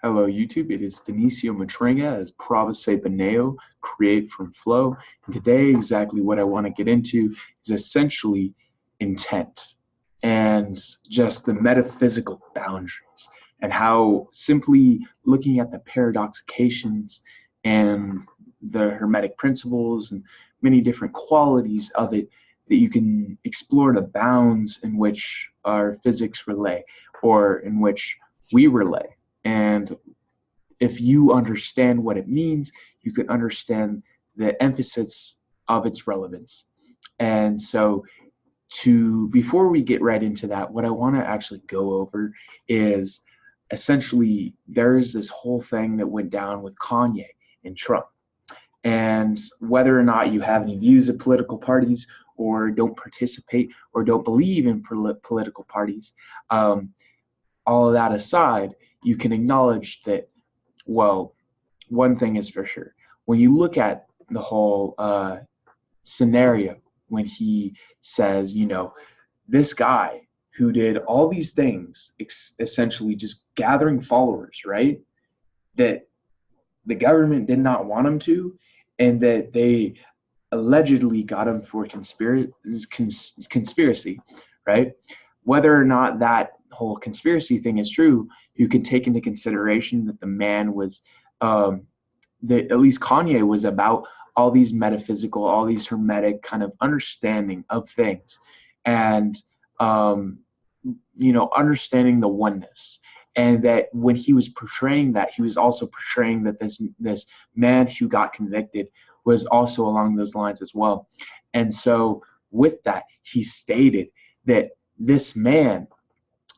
Hello, YouTube. It is Denicio Matrenga as Pravase Beneo, Create from Flow. And today, exactly what I want to get into is essentially intent and just the metaphysical boundaries and how simply looking at the paradoxications and the Hermetic principles and many different qualities of it that you can explore the bounds in which our physics relay or in which we relay. And if you understand what it means, you can understand the emphasis of its relevance. And so before we get right into that, what I want to actually go over is essentially there's this whole thing that went down with Kanye and Trump. And whether or not you have any views of political parties or don't participate or don't believe in political parties, all of that aside, you can acknowledge that, well, one thing is for sure. When you look at the whole scenario, when he says, this guy who did all these things, essentially just gathering followers, right? That the government did not want him to, and that they allegedly got him for conspiracy, right? Whether or not that whole conspiracy thing is true, you can take into consideration that the man was, that at least Kanye was about all these metaphysical, all these hermetic kind of understanding of things, and understanding the oneness. And that when he was portraying that, he was also portraying that this man who got convicted was also along those lines as well. And so with that, he stated that this man,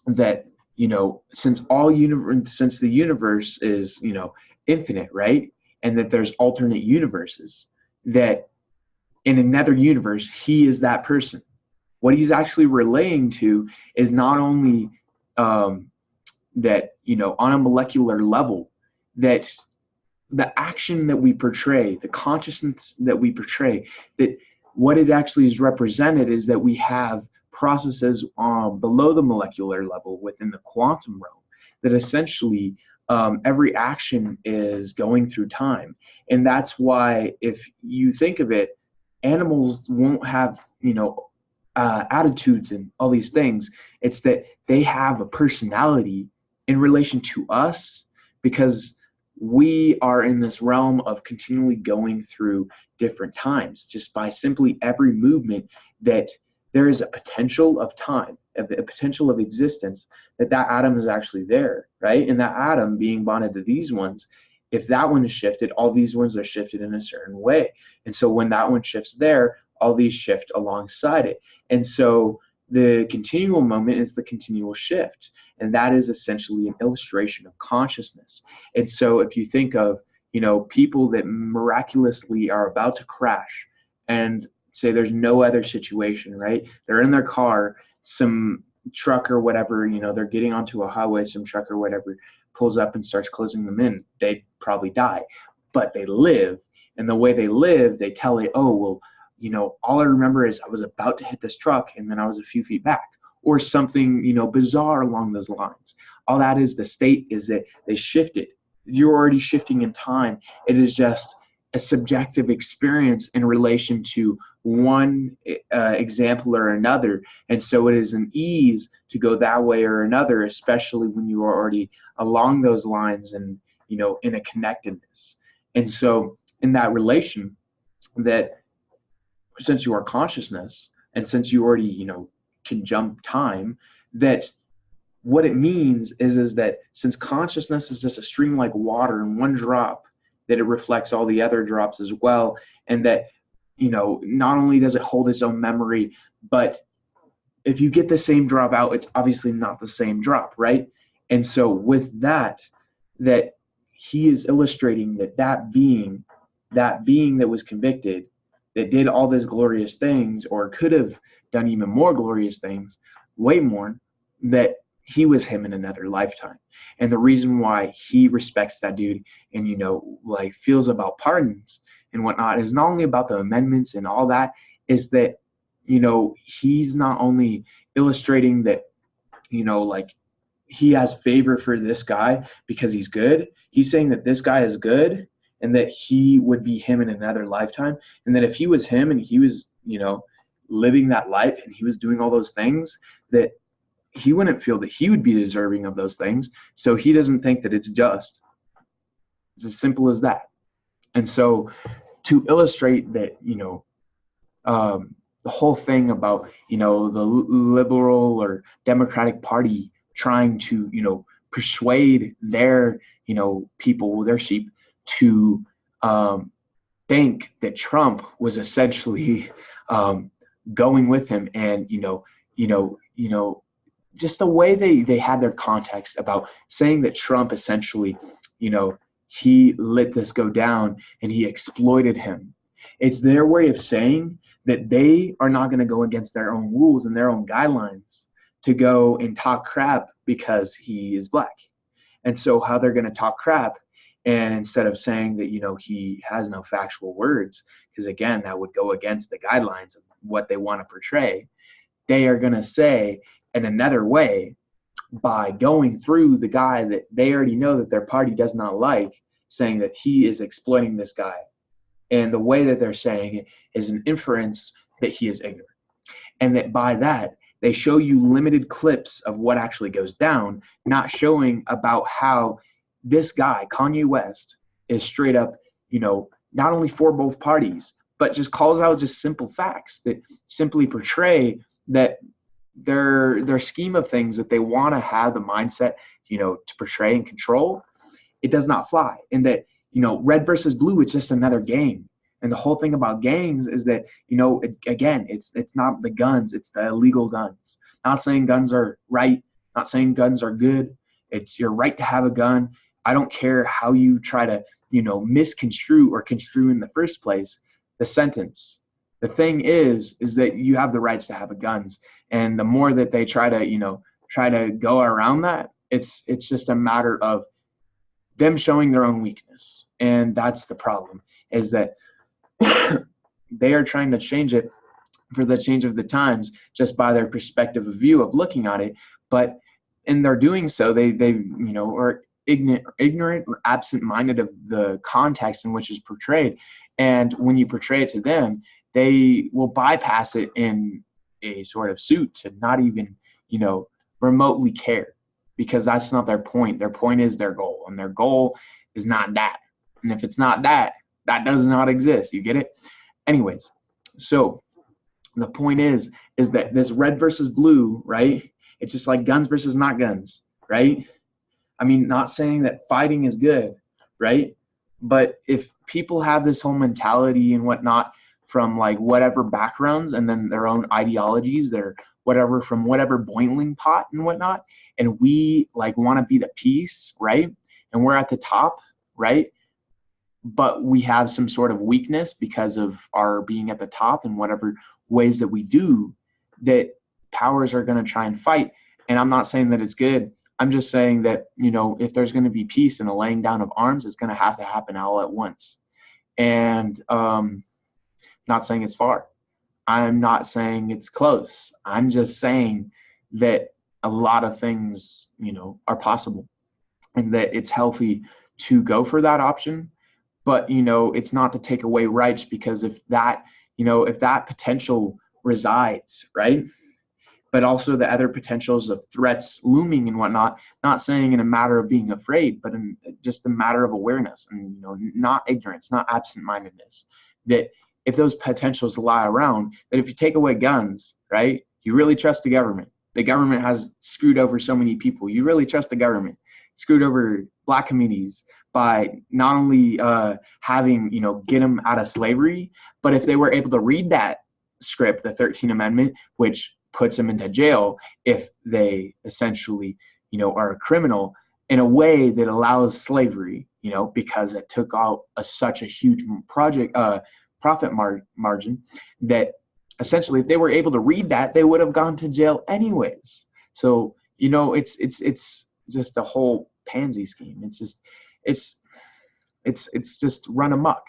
that since the universe is infinite, right, and that there's alternate universes, that in another universe he is that person. What he's actually relaying to is not only that on a molecular level, that the action that we portray, the consciousness that we portray, that what it actually is represented is that we have processes below the molecular level within the quantum realm, that essentially every action is going through time. And that's why, if you think of it, animals won't have attitudes and all these things. It's that they have a personality in relation to us, because we are in this realm of continually going through different times, just by simply every movement, that there is a potential of time, a potential of existence, that atom is actually there, right? And that atom being bonded to these ones, if that one is shifted, all these ones are shifted in a certain way. And so when that one shifts there, all these shift alongside it. And so the continual moment is the continual shift. And that is essentially an illustration of consciousness. And so if you think of, people that miraculously are about to crash, and say there's no other situation, right? They're in their car, some truck or whatever, they're getting onto a highway, some truck or whatever pulls up and starts closing them in. They'd probably die, but they live. And the way they live, they tell it, oh, well, all I remember is I was about to hit this truck and then I was a few feet back, or something, bizarre along those lines. All that is, the state is that they shifted. You're already shifting in time. It is just a subjective experience in relation to one example or another. And so it is an ease to go that way or another, especially when you are already along those lines and, in a connectedness. And so in that relation, that since you are consciousness, and since you already, can jump time, that what it means is that since consciousness is just a stream like water, and one drop, that it reflects all the other drops as well. And that, not only does it hold its own memory, but if you get the same drop out, it's obviously not the same drop, right? And so with that he is illustrating that being that was convicted, that did all these glorious things, or could have done even more glorious things, way more, that he was him in another lifetime. And the reason why he respects that dude and, feels about pardons and whatnot is not only about the amendments and all that, is that, he's not only illustrating that, he has favor for this guy because he's good. He's saying that this guy is good and that he would be him in another lifetime. And that if he was him and he was, living that life and he was doing all those things, that he wouldn't feel that he would be deserving of those things. So he doesn't think that it's just. It's as simple as that. And so to illustrate that, the whole thing about, the liberal or Democratic Party trying to, persuade their, people, their sheep to think that Trump was essentially going with him, and just the way they had their context about saying that Trump essentially, he let this go down and he exploited him. It's their way of saying that they are not going to go against their own rules and their own guidelines to go and talk crap because he is black. And so how they're going to talk crap, and instead of saying that, he has no factual words, because again, that would go against the guidelines of what they want to portray, they are going to say in another way, by going through the guy that they already know that their party does not like, saying that he is exploiting this guy. And the way that they're saying it is an inference that he is ignorant. And that by that, they show you limited clips of what actually goes down, not showing about how this guy, Kanye West, is straight up, not only for both parties, but just calls out just simple facts that simply portray that their scheme of things that they want to have the mindset, to portray and control, it does not fly. And that, red versus blue, it's just another game. And the whole thing about gangs is that, again, it's not the guns, it's the illegal guns. Not saying guns are right, not saying guns are good. It's your right to have a gun. I don't care how you try to, misconstrue or construe in the first place the sentence. The thing is that you have the rights to have a guns. And the more that they try to go around that, it's just a matter of them showing their own weakness. And that's the problem, is that they are trying to change it for the change of the times just by their perspective of view of looking at it. But in their doing so, they are ignorant or absent-minded of the context in which it's portrayed. And when you portray it to them, they will bypass it in a sort of suit to not even, remotely care, because that's not their point. Their point is their goal, and their goal is not that. And if it's not that, that does not exist. You get it? Anyways, so the point is that this red versus blue, right? It's just like guns versus not guns, right? I mean, not saying that fighting is good, right? But if people have this whole mentality and whatnot from like whatever backgrounds, and then their own ideologies, their whatever, from whatever boiling pot and whatnot, and we like want to be the peace, right? And we're at the top, right? But we have some sort of weakness because of our being at the top and whatever ways that we do, that powers are going to try and fight. And I'm not saying that it's good. I'm just saying that, if there's going to be peace and a laying down of arms, it's going to have to happen all at once. And not saying it's far. I'm not saying it's close. I'm just saying that a lot of things, are possible, and that it's healthy to go for that option. But, it's not to take away rights, because if that potential resides, right? But also the other potentials of threats looming and whatnot, not saying in a matter of being afraid, but in just a matter of awareness and, not ignorance, not absent-mindedness, that if those potentials lie around, that if you take away guns, right, you really trust the government. The government has screwed over so many people. You really trust the government. Screwed over black communities by not only having, get them out of slavery, but if they were able to read that script, the 13th Amendment, which puts them into jail if they essentially, are a criminal, in a way that allows slavery, because it took out such a huge profit margin, that essentially if they were able to read that, they would have gone to jail anyways. So, it's just a whole pansy scheme. It's just run amok.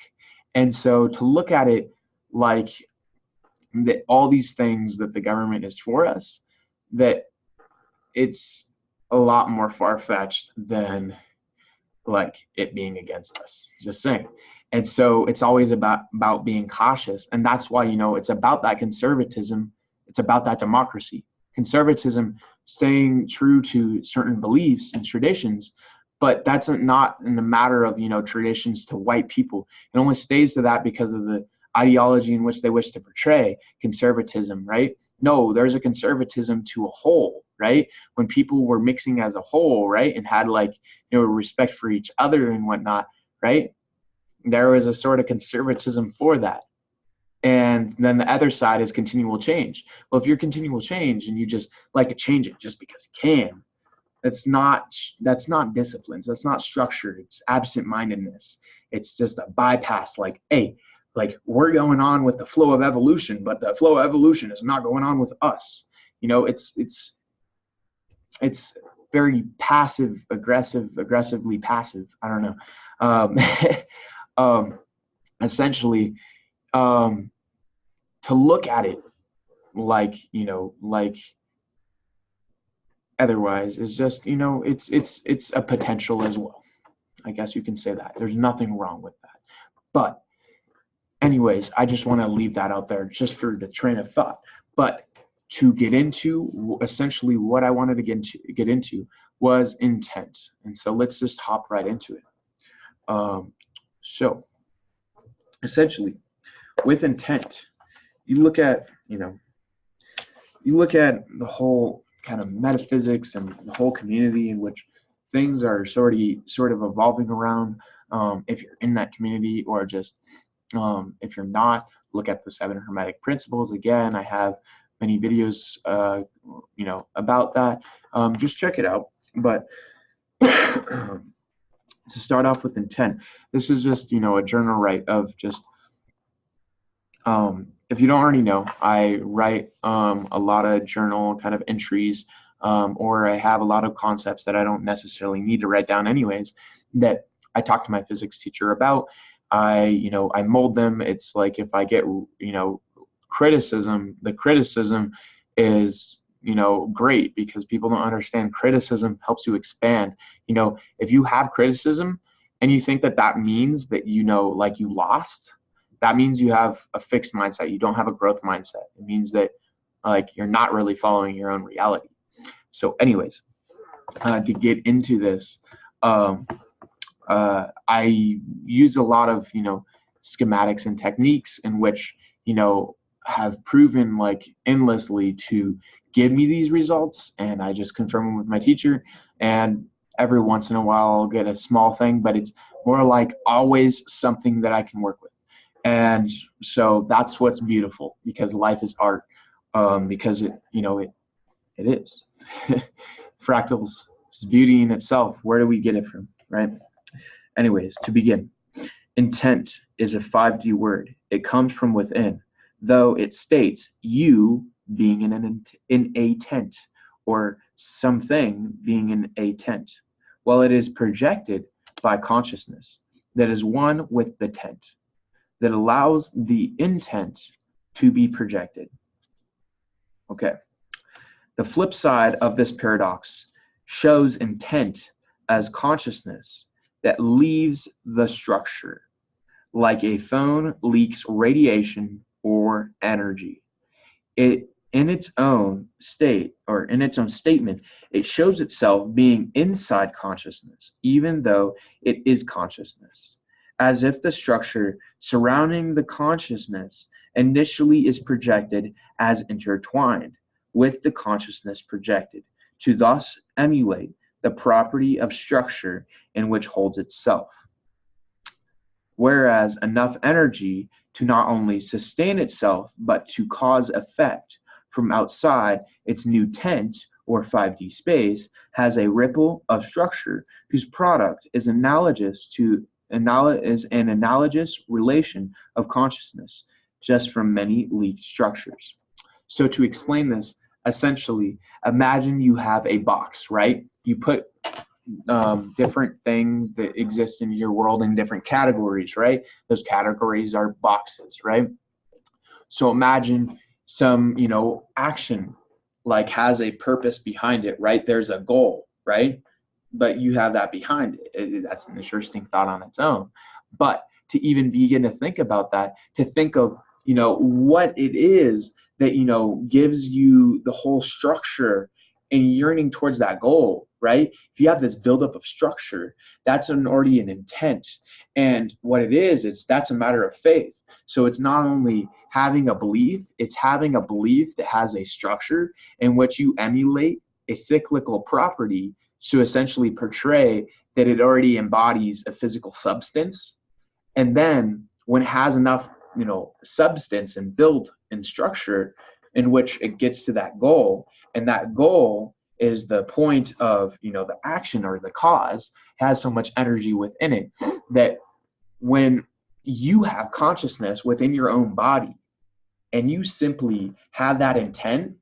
And so to look at it like that all these things that the government is for us, that it's a lot more far-fetched than like it being against us, just saying. And so it's always about being cautious, and that's why, you know, it's about that conservatism, it's about that democracy. Conservatism, staying true to certain beliefs and traditions, but that's not in the matter of, you know, traditions to white people. It only stays to that because of the ideology in which they wish to portray conservatism, right? No, there's a conservatism to a whole, right? When people were mixing as a whole, right, and had like, you know, respect for each other and whatnot, right? There was a sort of conservatism for that. And then the other side is continual change. Well, if you're continual change and you just like to change it just because you can, that's not disciplines. That's not structure. It's absent-mindedness. It's just a bypass. Like, hey, like we're going on with the flow of evolution, but the flow of evolution is not going on with us. You know, it's very aggressively passive. I don't know. Essentially, to look at it like, you know, like otherwise is just, you know, it's a potential as well. I guess you can say that. There's nothing wrong with that. But anyways, I just want to leave that out there just for the train of thought. But to get into essentially what I wanted to get into was intent. And so let's just hop right into it. So essentially with intent, you look at the whole kind of metaphysics and the whole community in which things are sort of evolving around. If you're in that community, or just if you're not, look at the 7 Hermetic Principles. Again, I have many videos about that. Just check it out. But to start off with intent, this is just, you know, a journal write of just if you don't already know, I write a lot of journal kind of entries, or I have a lot of concepts that I don't necessarily need to write down anyways, that I talk to my physics teacher about. I mold them. It's like if I get, you know, criticism, the criticism is, you know, great, because people don't understand criticism helps you expand. You know, if you have criticism and you think that that means that, you know, like you lost, that means you have a fixed mindset. You don't have a growth mindset. It means that like you're not really following your own reality. So anyways, to get into this, I use a lot of, you know, schematics and techniques in which, you know, have proven like endlessly to give me these results, and I just confirm them with my teacher. And every once in a while I'll get a small thing, but it's more like always something that I can work with. And so that's what's beautiful, because life is art, because it is. Fractals is beauty in itself. Where do we get it from, right? Anyways, to begin, intent is a 5D word. It comes from within, though it states you being in a tent, or something being in a tent, while it is projected by consciousness that is one with the tent, that allows the intent to be projected. Okay. The flip side of this paradox shows intent as consciousness that leaves the structure, like a phone leaks radiation or energy. In its own state, or in its own statement, it shows itself being inside consciousness, even though it is consciousness, as if the structure surrounding the consciousness initially is projected as intertwined with the consciousness projected, to thus emulate the property of structure in which holds itself. Whereas enough energy to not only sustain itself, but to cause effect from outside its new tent, or 5D space, has a ripple of structure whose product is an analogous relation of consciousness, just from many leaked structures. So to explain this, essentially, imagine you have a box, right? You put different things that exist in your world in different categories, right? Those categories are boxes, right? So imagine some, you know, action like has a purpose behind it, right? There's a goal. right? But you have that behind it. That's an interesting thought on its own. But to even begin to think about that, to think of, what it is that, gives you the whole structure and yearning towards that goal, right? If you have this buildup of structure, that's already an intent. And what it is, that's a matter of faith. So it's not only having a belief, it's having a belief that has a structure in which you emulate a cyclical property to essentially portray that it already embodies a physical substance. And then when it has enough, substance and build and structure in which it gets to that goal, and that goal is the point of, the action or the cause, has so much energy within it that when you have consciousness within your own body and you simply have that intent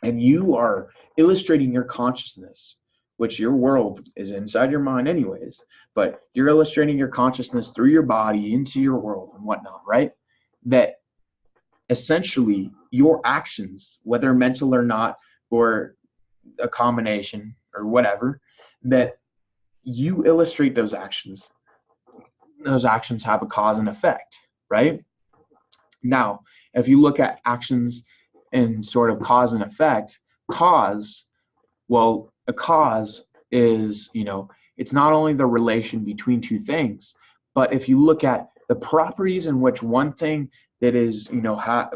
and you are illustrating your consciousness, which your world is inside your mind anyways, but you're illustrating your consciousness through your body into your world and whatnot, right? That essentially your actions, whether mental or not, or a combination or whatever, that you illustrate those actions have a cause and effect, right? Now, if you look at actions in sort of cause and effect, a cause is, it's not only the relation between two things, but if you look at the properties in which one thing that is,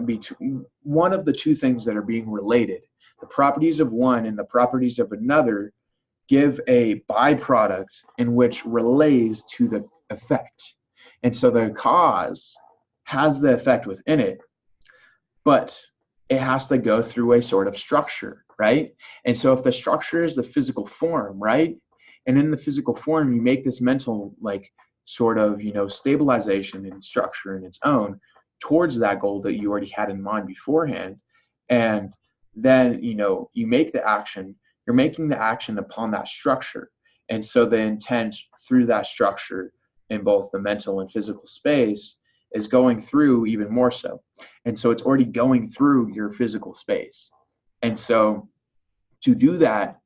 between one of the two things that are being related, the properties of one and the properties of another give a byproduct in which relays to the effect. And so the cause has the effect within it, but it has to go through a sort of structure, right? And so if the structure is the physical form, right? And in the physical form, you make this mental, sort of, stabilization and structure in its own towards that goal that you already had in mind beforehand. And then, you make the action, you're making the action upon that structure. And so the intent through that structure in both the mental and physical space is going through even more so. And so it's already going through your physical space. And so to do that,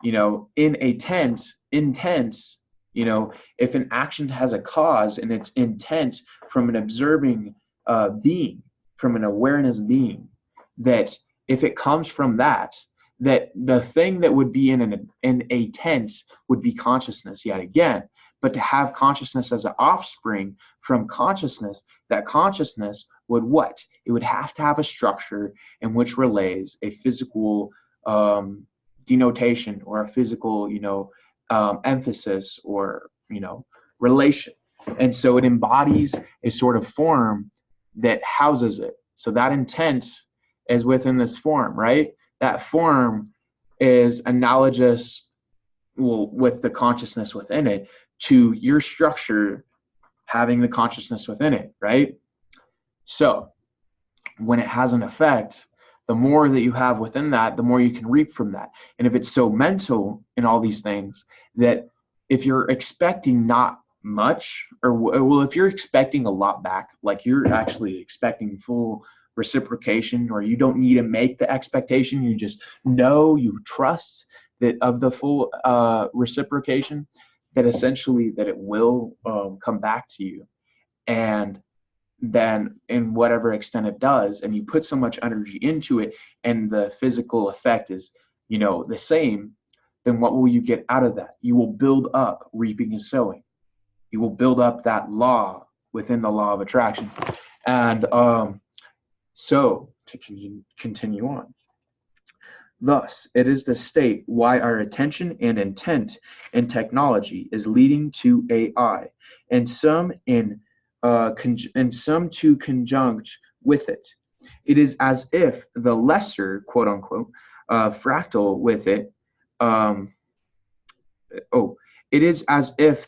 in intent, if an action has a cause and it's intent from an observing being, from an awareness being, that if it comes from that the thing that would be in a tent would be consciousness yet again. But to have consciousness as an offspring from consciousness, that consciousness would what? It would have to have a structure in which relays a physical denotation or a physical, emphasis or, relation. And so it embodies a sort of form that houses it. So that intent is within this form, right? That form is analogous, with the consciousness within it, to your structure having the consciousness within it, right? So when it has an effect, the more that you have within that, the more you can reap from that. And if it's so mental in all these things that if you're expecting not much, or if you're expecting a lot back, like you're actually expecting full reciprocation, or you don't need to make the expectation, you just know, you trust that of the full reciprocation, that essentially that it will come back to you. And then in whatever extent it does, and you put so much energy into it and the physical effect is, the same, then what will you get out of that? You will build up reaping and sowing. You will build up that law within the law of attraction. And so to continue on. Thus, it is the state why our attention and intent in technology is leading to AI, and some to conjunct with it. It is as if the lesser, quote unquote, fractal with it. It is as if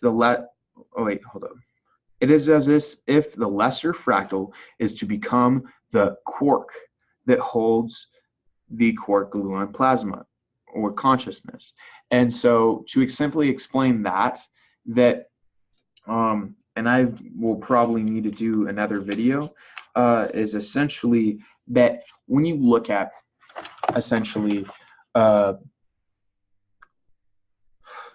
It is as if the lesser fractal is to become the quark that holds the quark gluon plasma or consciousness. And so to simply explain that, and I will probably need to do another video, is essentially that when you look at essentially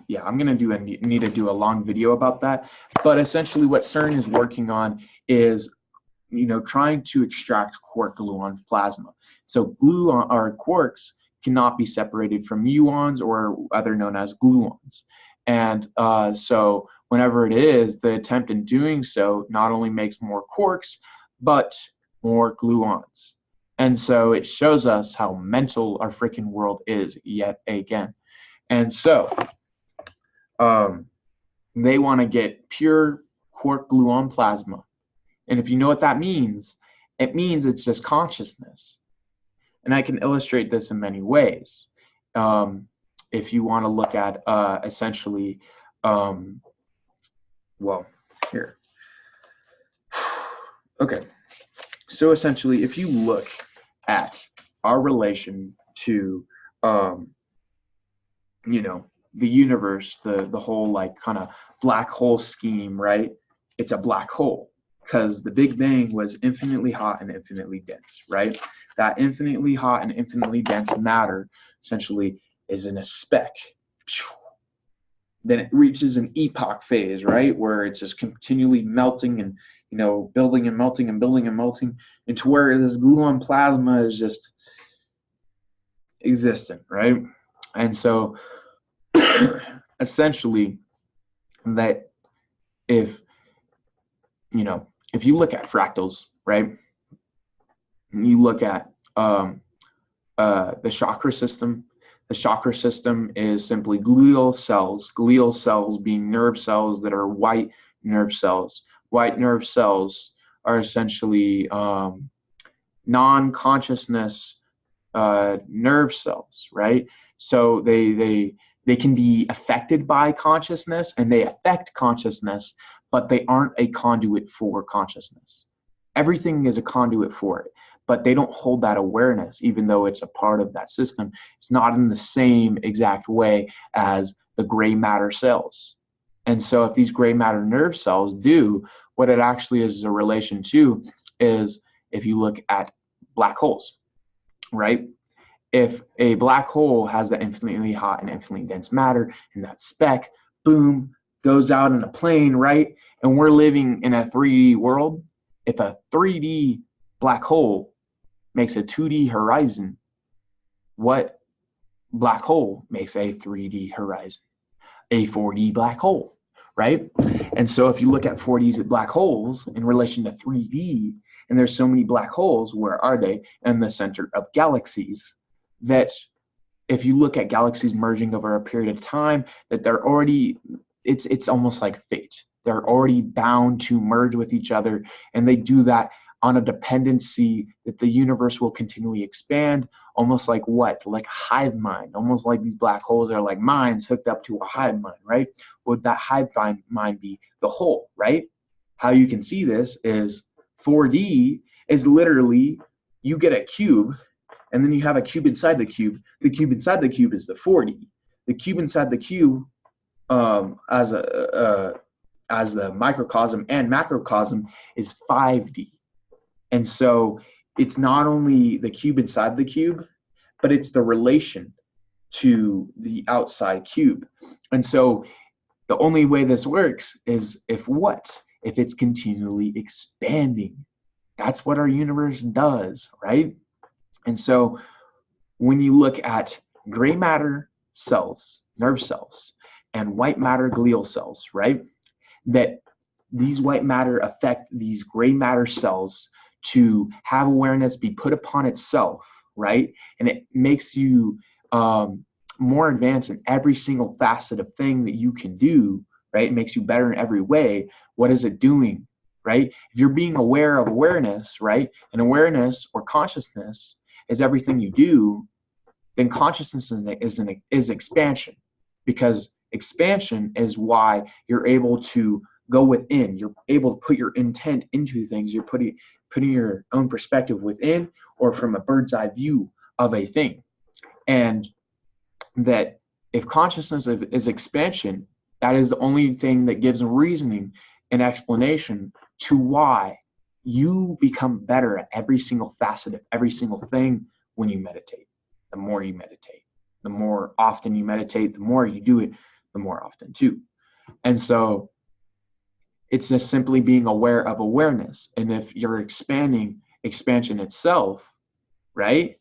yeah, I'm gonna need to do a long video about that. But essentially, what CERN is working on is, trying to extract quark gluon plasma. So gluon or quarks cannot be separated from muons, or other known as gluons. And so whenever it is, the attempt in doing so not only makes more quarks, but more gluons. And so it shows us how mental our freaking world is yet again. And so they want to get pure quark gluon plasma. And if you know what that means, it means it's just consciousness. And I can illustrate this in many ways. If you want to look at essentially, well, here. Okay. So essentially, if you look at our relation to, the universe, the whole like kind of black hole scheme, right? It's a black hole because the Big Bang was infinitely hot and infinitely dense, right? That infinitely hot and infinitely dense matter essentially is in a speck. Then it reaches an epoch phase, right, where it's just continually melting and building and melting and building and melting into where this gluon plasma is just existent, right? And so essentially, that if you look at fractals, right, and you look at the chakra system. The chakra system is simply glial cells being nerve cells that are white nerve cells. White nerve cells are essentially non-consciousness nerve cells, right? So they can be affected by consciousness and they affect consciousness, but they aren't a conduit for consciousness. Everything is a conduit for it, but they don't hold that awareness, even though it's a part of that system. It's not in the same exact way as the gray matter cells. And so if these gray matter nerve cells do, what it actually is a relation to is, if you look at black holes, right? If a black hole has that infinitely hot and infinitely dense matter, and that speck, boom, goes out in a plane, right? And we're living in a 3D world. If a 3D black hole makes a 2D horizon, what black hole makes a 3D horizon? A 4D black hole, right? And so if you look at 4D black holes in relation to 3D, and there's so many black holes, where are they? In the center of galaxies. That if you look at galaxies merging over a period of time, that they're already, it's almost like fate. They're already bound to merge with each other, and they do that on a dependency that the universe will continually expand, almost like what? Like a hive mind, almost like these black holes are like minds hooked up to a hive mind, right? Would that hive mind be the whole, right? How you can see this is 4D is literally, you get a cube, and then you have a cube inside the cube. The cube inside the cube is the 4D. The cube inside the cube, as the microcosm and macrocosm, is 5D. And so it's not only the cube inside the cube, but it's the relation to the outside cube. And so the only way this works is if it's continually expanding. That's what our universe does, right? And so when you look at gray matter cells, nerve cells, and white matter glial cells, right? That these white matter affect these gray matter cells to have awareness be put upon itself, right? And it makes you more advanced in every single facet of thing that you can do, right? It makes you better in every way. What is it doing, right? If you're being aware of awareness, right? And awareness or consciousness is everything you do, then consciousness is expansion, because expansion is why you're able to go within. You're able to put your intent into things. You're putting your own perspective within, or from a bird's eye view of a thing. And that if consciousness is expansion, that is the only thing that gives reasoning and explanation to why you become better at every single facet of every single thing when you meditate. The more you meditate, the more often you meditate, the more you do it, the more often too. And so it's just simply being aware of awareness. And if you're expanding expansion itself, right,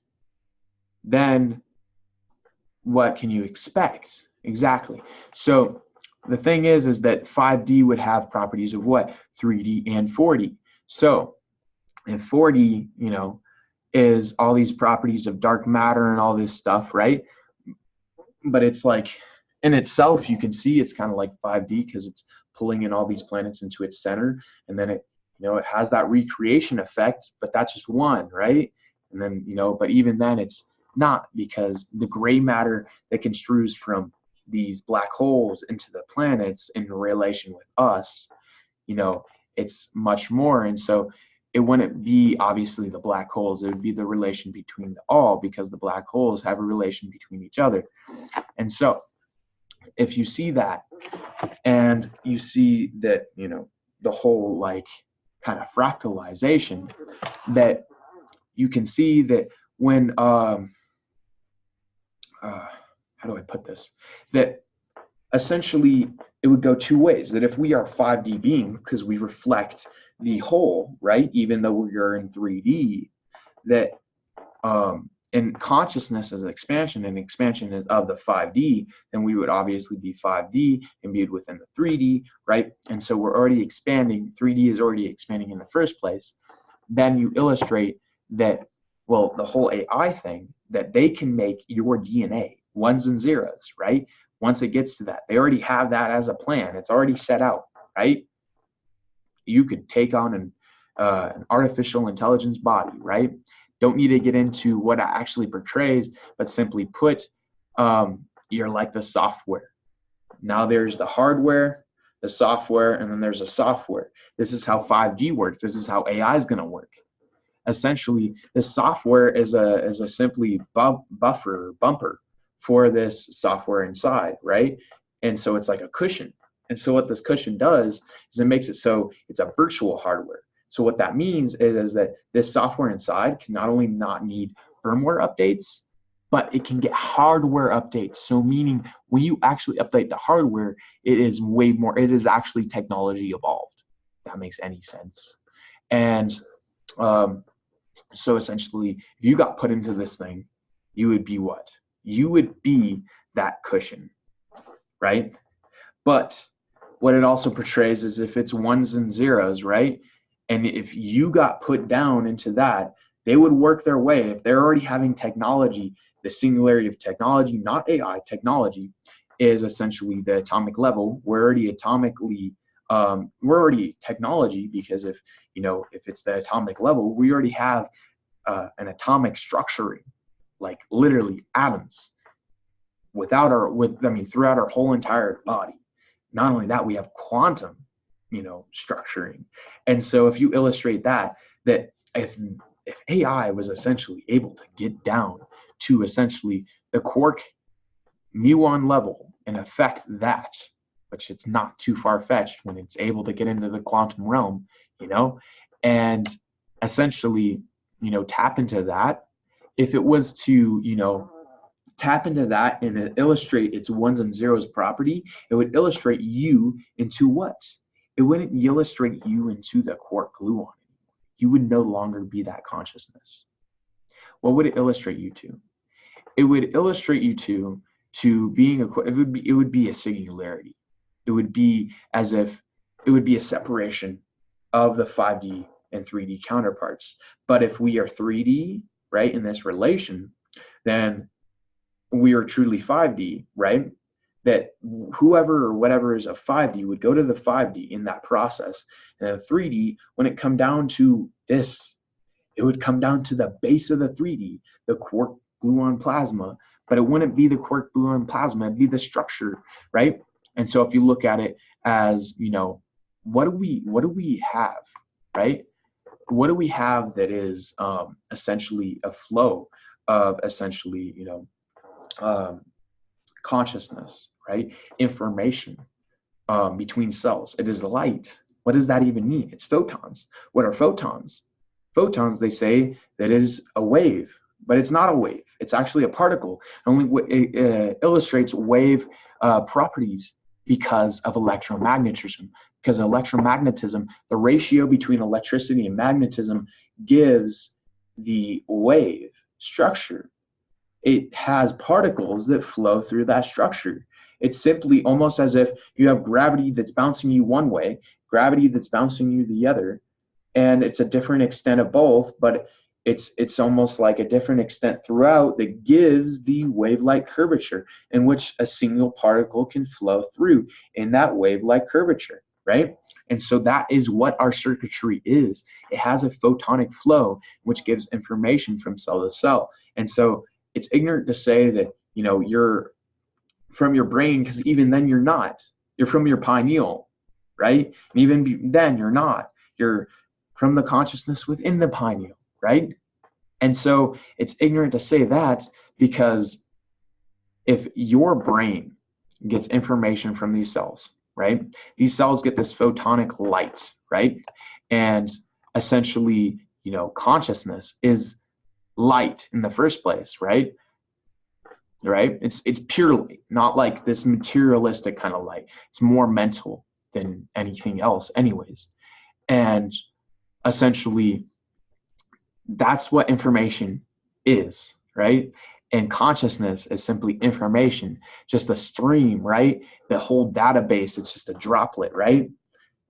then what can you expect? Exactly. So the thing is that 5D would have properties of what? 3D and 4D. So in 4D, is all these properties of dark matter and all this stuff, right? But it's like in itself, you can see it's kind of like 5D because it's pulling in all these planets into its center, and then it has that recreation effect, but that's just one, right? And then but even then it's not, because the gray matter that construes from these black holes into the planets in relation with us, it's much more. And so it wouldn't be obviously the black holes, it would be the relation between the all, because the black holes have a relation between each other. And so if you see that, and you see that the whole like kind of fractalization, that you can see that when how do I put this, that essentially it would go two ways. That if we are 5D being, because we reflect the whole, right, even though we're in 3D, that in consciousness as an expansion, and expansion is of the 5D, then we would obviously be 5D imbued within the 3D, right? And so we're already expanding, 3D is already expanding in the first place. Then you illustrate that, well, the whole AI thing, that they can make your DNA ones and zeros, right? Once it gets to that, they already have that as a plan. It's already set out, right? You could take on an artificial intelligence body, right? Don't need to get into what it actually portrays, but simply put, you're like the software. Now there's the hardware, the software, and then there's a software. This is how 5G works. This is how AI is going to work. Essentially, the software is a simply bumper for this software inside, right? And so it's like a cushion. And so what this cushion does is it makes it so it's a virtual hardware. So what that means is that this software inside can not only not need firmware updates, but it can get hardware updates. So meaning when you actually update the hardware, it is way more, it is actually technology evolved. If that makes any sense. And so essentially, if you got put into this thing, you would be what? You would be that cushion, right? But what it also portrays is if it's ones and zeros, right? And if you got put down into that, they would work their way. If they're already having technology, the singularity of technology, not AI, technology is essentially the atomic level. We're already atomically, we're already technology, because if it's the atomic level, we already have an atomic structuring, like literally atoms, throughout our whole entire body. Not only that, we have quantum, structuring. And so if you illustrate that if AI was essentially able to get down to essentially the quark muon level and affect that, which it's not too far-fetched when it's able to get into the quantum realm, and essentially, tap into that. If it was to, tap into that and illustrate its ones and zeros property, it would illustrate you into what? It wouldn't illustrate you into the quark gluon. You would no longer be that consciousness. What would it illustrate you to? It would illustrate you to being it would be a singularity. It would be as if it would be a separation of the 5D and 3D counterparts. But if we are 3D, right, in this relation, then we are truly 5D, right? That whoever or whatever is a 5D would go to the 5D in that process. And then 3D, when it come down to this, it would come down to the base of the 3D, the quark gluon plasma, but it wouldn't be the quark gluon plasma, it'd be the structure, right? And so if you look at it as, what do we have, right? What do we have that is essentially a flow of essentially, consciousness, right? Information between cells. It is light. What does that even mean? It's photons. What are photons? Photons, they say that it is a wave, but it's not a wave. It's actually a particle. It illustrates wave properties because of electromagnetism. Because electromagnetism, the ratio between electricity and magnetism gives the wave structure. It has particles that flow through that structure. It's simply almost as if you have gravity that's bouncing you one way, gravity that's bouncing you the other, and it's a different extent of both, but it's almost like a different extent throughout that gives the wave-like curvature in which a single particle can flow through in that wave-like curvature, right? And so that is what our circuitry is. It has a photonic flow which gives information from cell to cell. And so it's ignorant to say that, you know, you're from your brain, because even then you're not. You're from your pineal, right? And even then you're not. You're from the consciousness within the pineal, right? And so it's ignorant to say that, because if your brain gets information from these cells, right? These cells get this photonic light, right? And essentially, you know, consciousness is light in the first place, right? Right? It's pure light, not like this materialistic kind of light. It's more mental than anything else anyways. And essentially, that's what information is, right? And consciousness is simply information, just a stream, right? The whole database, it's just a droplet, right?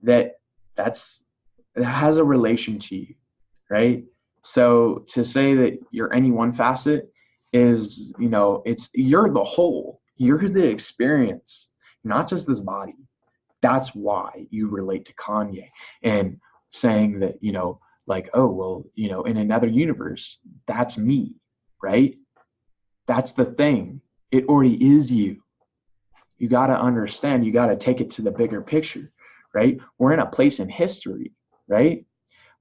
That has a relation to you, right? So to say that you're any one facet is, you know, you're the whole, you're the experience, not just this body. That's why you relate to Kanye and saying that, you know, like, oh, well, you know, in another universe, that's me, right? That's the thing. It already is you. You got to understand, you got to take it to the bigger picture, right? We're in a place in history, right?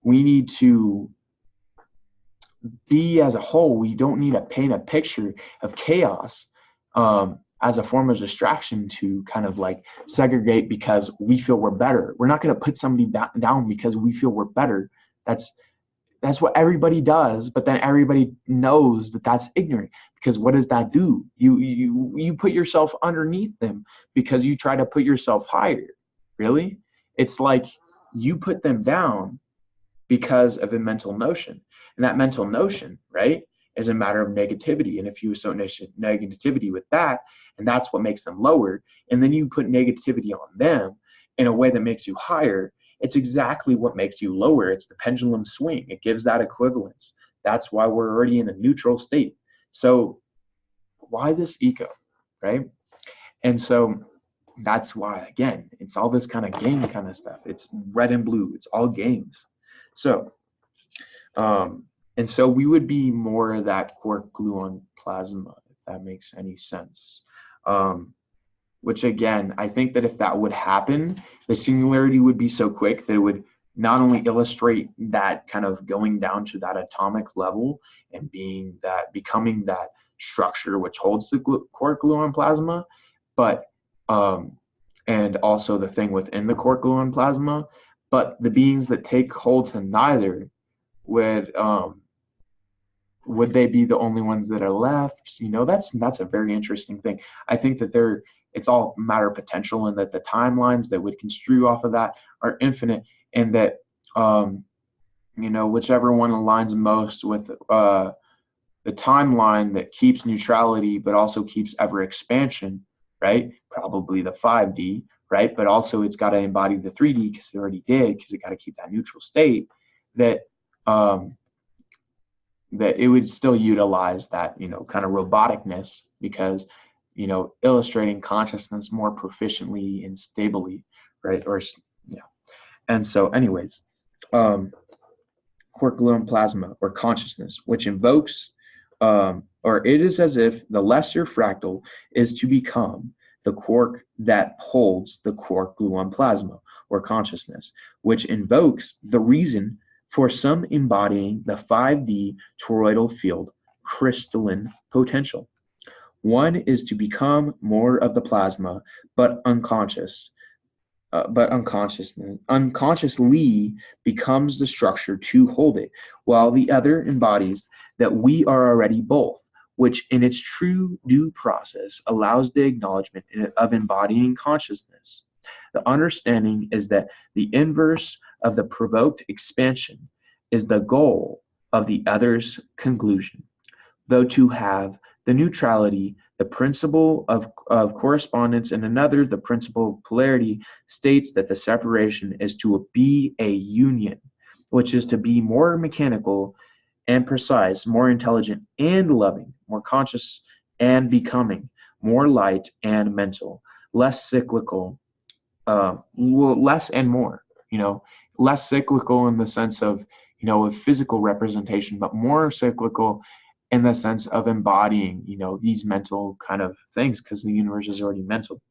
We need to be as a whole. We don't need to paint a picture of chaos as a form of distraction to kind of like segregate because we feel we're better. We're not going to put somebody down because we feel we're better. That's what everybody does, but then everybody knows that that's ignorant, because what does that do? You put yourself underneath them because you try to put yourself higher. Really? It's like you put them down because of a mental notion. And that mental notion, right, is a matter of negativity. And if you associate negativity with that, and that's what makes them lower, and then you put negativity on them in a way that makes you higher, it's exactly what makes you lower. It's the pendulum swing. It gives that equivalence. That's why we're already in a neutral state. So why this ego, right? And so that's why, again, it's all this kind of game kind of stuff. It's red and blue. It's all games. So, and so we would be more of that quark gluon plasma, if that makes any sense. Which again, I think that if that would happen, the singularity would be so quick that it would not only illustrate that kind of going down to that atomic level and becoming that structure which holds the quark gluon plasma, but and also the thing within the quark gluon plasma, but the beings that take hold to neither would they be the only ones that are left? You know, that's a very interesting thing. I think that it's all matter of potential, and that the timelines that would construe off of that are infinite, and that you know, whichever one aligns most with the timeline that keeps neutrality but also keeps ever expansion, right? Probably the 5D, right? But also it's got to embody the 3D because it already did, because it got to keep that neutral state, that that it would still utilize that, you know, kind of roboticness, because, you know, illustrating consciousness more proficiently and stably, right? Or yeah. And so anyways, quark gluon plasma, or consciousness, which invokes or it is as if the lesser fractal is to become the quark that holds the quark gluon plasma, or consciousness, which invokes the reason for some embodying the 5D toroidal field crystalline potential. One is to become more of the plasma, but unconscious, but unconsciously becomes the structure to hold it, while the other embodies that we are already both, which in its true due process allows the acknowledgement of embodying consciousness. The understanding is that the inverse of the provoked expansion is the goal of the other's conclusion, though to have the neutrality, the principle of correspondence, and another, the principle of polarity, states that the separation is to be a union, which is to be more mechanical and precise, more intelligent and loving, more conscious and becoming, more light and mental, less cyclical, less and more, less cyclical in the sense of, a physical representation, but more cyclical in the sense of embodying, these mental kind of things, because the universe is already mental.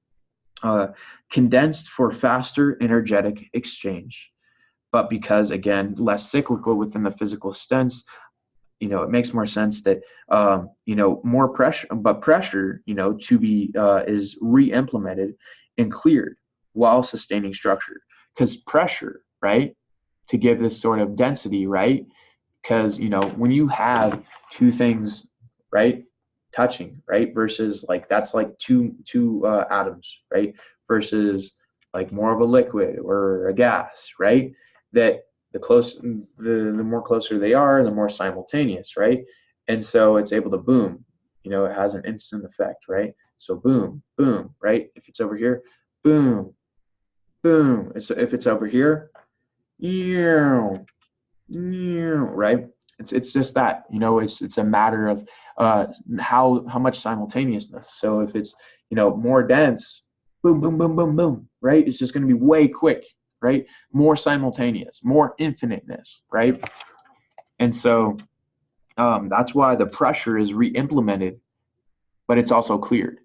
Condensed for faster energetic exchange, but because, again, less cyclical within the physical sense, it makes more sense that, more pressure, but pressure, to be, is re-implemented and cleared while sustaining structure. Because pressure, right, to give this sort of density, right, because, when you have two things, right, touching, right, versus like that's like two atoms, right, versus like more of a liquid or a gas, right, that the more closer they are, the more simultaneous, right, and so it's able to boom, it has an instant effect, right, so boom, boom, right, if it's over here, boom, boom, so if it's over here, yeah, right, it's just that, it's a matter of how much simultaneousness. So if it's, more dense, boom, boom, boom, boom, boom, right, it's just going to be way quick, right, more simultaneous, more infiniteness, right, and so that's why the pressure is re-implemented, but it's also cleared,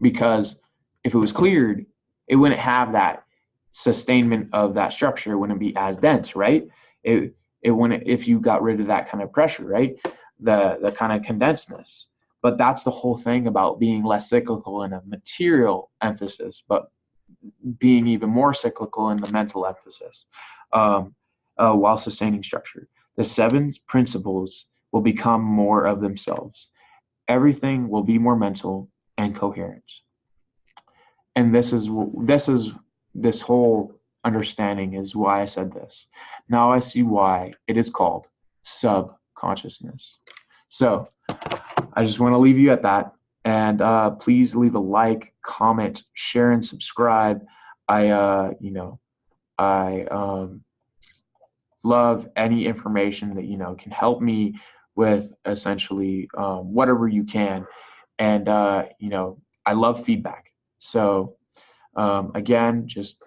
because if it was cleared, it wouldn't have that sustainment of that structure, it wouldn't be as dense, right, it wouldn't, if you got rid of that kind of pressure, right, the kind of condensedness. But that's the whole thing about being less cyclical in a material emphasis, but being even more cyclical in the mental emphasis, while sustaining structure. The seven principles will become more of themselves. Everything will be more mental and coherent. And this whole understanding is why I said this. Now I see why it is called subconsciousness. So I just want to leave you at that. And please leave a like, comment, share, and subscribe. I love any information that can help me with essentially whatever you can. And I love feedback. So again, just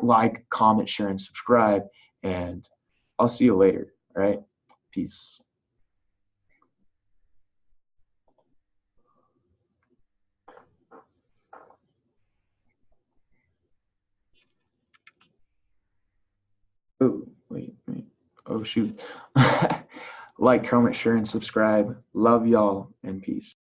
like, comment, share, and subscribe, and I'll see you later. All right, peace. Oh, wait. Oh, shoot. Like, comment, share, and subscribe. Love y'all, and peace.